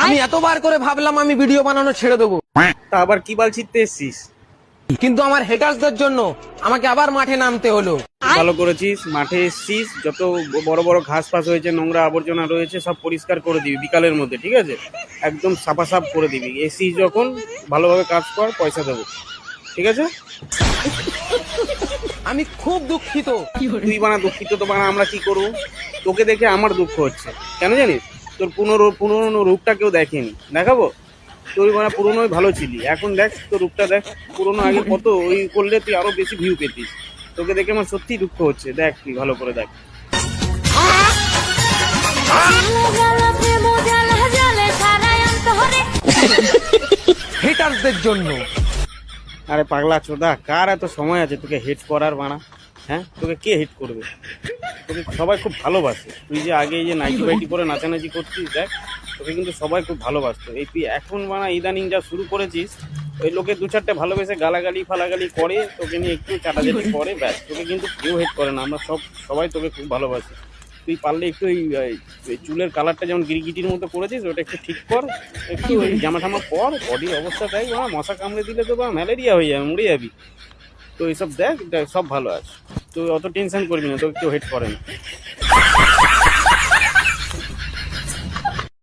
আমি এতবার করে ভাবলাম আমি ভিডিও বানানো ছেড়ে দেবো, তা আবার কি বাল ছিটতে এসছিস? কিন্তু আমার হেটার্সদের জন্য আমাকে আবার মাঠে নামতে হলো। ভালো করেছিস, মাঠে এসছিস, যত বড় বড় ঘাস ফাস হয়েছে, নোংরা আবর্জনা রয়েছে, সব পরিষ্কার করে দিবি বিকালের মধ্যে, ঠিক আছে? একদম সাফা সাফ করে দিবি। এসছিস যখন ভালোভাবে কাজ কর, পয়সা দেবো, ঠিক আছে? আমি খুব দুঃখিত। তুই বানা দুঃখিত তো বানা, আমরা কি করবো? তোকে দেখে আমার দুঃখ হচ্ছে, কেন জানিস? তোর পুরনো রূপটা কেউ দেখেনি, দেখাবো? তুই মানে পুরনোই ভালো ছিলি, এখন দেখ তোর রূপটা দেখ। পুরনো আগে কত ওই করলে তুই আরো বেশি ভিউ পেতিস। তোকে দেখে আমার সত্যি দুঃখ হচ্ছে, দেখ তুই ভালো করে দেখ। হেটার্সদের জন্য। আরে পাগলা চোদা, কার এত সময় আছে তোকে হেট করার বানা? হ্যাঁ, তোকে কে হেট করবে? তোকে সবাই খুব ভালোবাসে। তুই যে আগে এই যে নাইটি বাইটি করে নাচানাচি করছিস, দেখ তোকে কিন্তু সবাই খুব ভালোবাসতো। এই তুই এখন বানা ইদানিং যা শুরু করেছিস, ওই লোকে দু চারটে ভালোবেসে গালাগালি ফালাগালি করে, তোকে নিয়ে একটু চাটাচাটি করে, ব্যাস। তোকে কিন্তু কেউ হেট করে না, আমরা সবাই তোকে খুব ভালোবাসি। তুই পারলে একটু এই চুলের কালারটা যেমন গিরগিটির মতো করেছিস, ওটা একটু ঠিক কর, একটু ওই জামা টামা পর, বডির অবস্থা দেখ, মশা কামড়ে দিলে তো বা ম্যালেরিয়া হয়ে যাবে, মরে যাবি। তো এইসব দেখ, সব ভালো আছে, তুই অত টেনশন করবি না, তোকে কেউ হেট করে না।